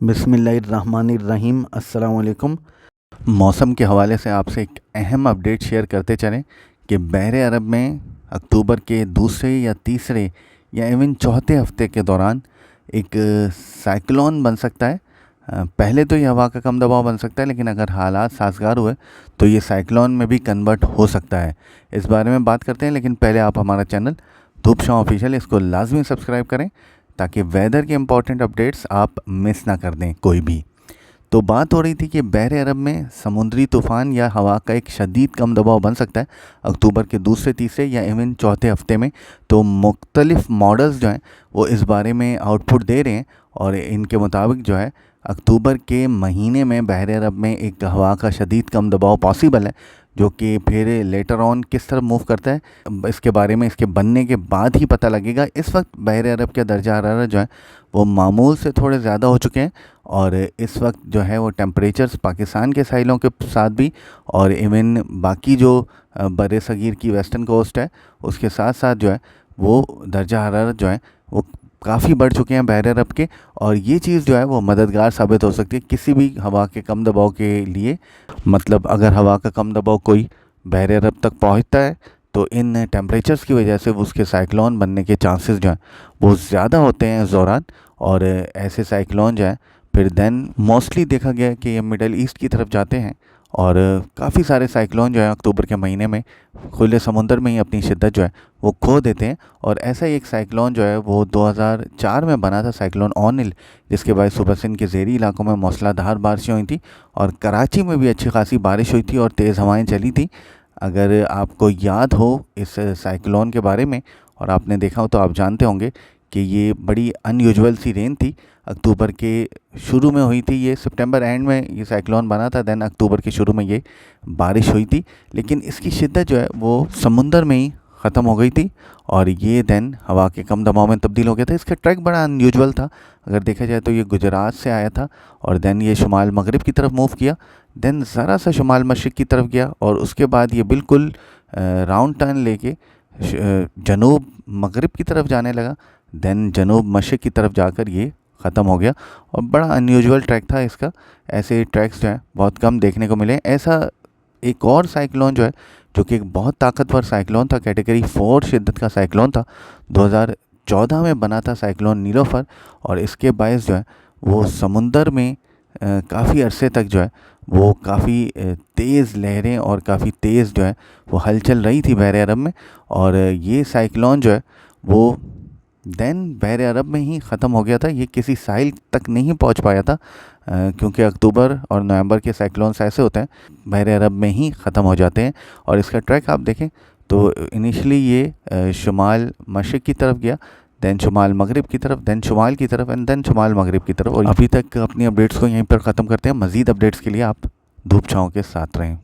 बिस्मिल्लाहिर्रहमानिर्रहीम। अस्सलाम वालेकुम। मौसम के हवाले से आपसे एक अहम अपडेट शेयर करते चलें कि बहरे अरब में अक्टूबर के दूसरे या तीसरे या इवन चौथे हफ्ते के दौरान एक साइक्लोन बन सकता है। पहले तो ये हवा का कम दबाव बन सकता है, लेकिन अगर हालात साजगार हुए तो ये साइक्लोन में भी कन्वर्ट हो सकता है। इस बारे में बात करते हैं, लेकिन पहले आप हमारा चैनल धूप छाँव ऑफिशियल इसको लाजमी सब्सक्राइब करें ताकि वेदर के इंपॉर्टेंट अपडेट्स आप मिस ना कर दें कोई भी। तो बात हो रही थी कि बहरे अरब में समुद्री तूफ़ान या हवा का एक शदीद कम दबाव बन सकता है अक्टूबर के दूसरे, तीसरे या इवन चौथे हफ्ते में। तो मुख्तलिफ मॉडल्स जो हैं वो इस बारे में आउटपुट दे रहे हैं और इनके मुताबिक जो है अक्टूबर के महीने में बहरे अरब में एक हवा का शदीद कम दबाव पॉसिबल है, जो कि फिर लेटर ऑन किस तरफ मूव करता है इसके बारे में इसके बनने के बाद ही पता लगेगा। इस वक्त बहरे अरब के दर्जा हरारत जो है वो मामूल से थोड़े ज़्यादा हो चुके हैं और इस वक्त जो है वो टेम्परेचर्स पाकिस्तान के साहिलों के साथ भी और इवन बाकी जो बरे सगीर की वेस्टर्न कोस्ट है उसके साथ साथ जो है वो दर्जा हरारत जो है वो काफ़ी बढ़ चुके हैं बहरे अरब के। और ये चीज़ जो है वो मददगार साबित हो सकती है किसी भी हवा के कम दबाव के लिए। मतलब अगर हवा का कम दबाव कोई बहरे अरब तक पहुंचता है तो इन टेम्परेचर्स की वजह से उसके साइक्लोन बनने के चांसेस जो हैं वो ज़्यादा होते हैं इस दौरान। और ऐसे साइक्लोन जो है फिर देन मोस्टली देखा गया है कि ये मिडल ईस्ट की तरफ जाते हैं और काफ़ी सारे साइक्लोन जो है अक्टूबर के महीने में खुले समुंदर में ही अपनी शिद्दत जो है वो खो देते हैं। और ऐसा ही एक साइक्लोन जो है वो 2004 में बना था, साइक्लोन ओनिल, जिसके बाद सुबह सिंध के ज़ेरी इलाकों में मूसलाधार बारिशें हुई थी और कराची में भी अच्छी खासी बारिश हुई थी और तेज़ हवाएं चली थी। अगर आपको याद हो इस साइक्लोन के बारे में और आपने देखा हो तो आप जानते होंगे कि ये बड़ी अनयूजुअल सी रेन थी। अक्टूबर के शुरू में हुई थी, ये सितंबर एंड में ये साइक्लोन बना था, देन अक्टूबर के शुरू में ये बारिश हुई थी, लेकिन इसकी शिद्दत जो है वो समुंदर में ही ख़त्म हो गई थी और ये देन हवा के कम दबाव में तब्दील हो गया था। इसका ट्रैक बड़ा अनयूजुअल था। अगर देखा जाए तो ये गुजरात से आया था और देन ये शुमाल मगरिब की तरफ मूव किया, देन ज़रा सा शुमाल मशरिक़ की तरफ गया और उसके बाद ये बिल्कुल राउंड टर्न लेके जनूब मगरिब की तरफ जाने लगा, देन जनूब मशरिक़ की तरफ जाकर ये ख़त्म हो गया। और बड़ा अनयूजुअल ट्रैक था इसका। ऐसे ट्रैक्स जो हैं बहुत कम देखने को मिले। ऐसा एक और साइक्लोन जो है जो कि एक बहुत ताकतवर साइक्लोन था, कैटेगरी 4 शिद्दत का साइक्लोन था, 2014 में बना था, साइक्लोन नीलोफर। और इसके बायस जो है वो समुंदर में काफ़ी अरसे तक जो है वो काफ़ी तेज़ लहरें और काफ़ी तेज़ जो है वो हलचल रही थी बहरे अरब में। और ये साइक्लोन जो है वो देन बहरे अरब में ही ख़त्म हो गया था। ये किसी साहिल तक नहीं पहुंच पाया था क्योंकि अक्टूबर और नवंबर के साइक्लोन्स ऐसे होते हैं बहरे अरब में ही ख़त्म हो जाते हैं। और इसका ट्रैक आप देखें तो इनिशियली ये शुमाल मशरिक़ की तरफ गया, देन शुमाल मगरिब की तरफ, देन शुमाल की तरफ एंड देन शुमाल मगरिब की तरफ। और अभी तक अपनी अपडेट्स को यहीं पर ख़त्म करते हैं। मज़ीद अपडेट्स के लिए आप धूप छाँव के साथ रहें।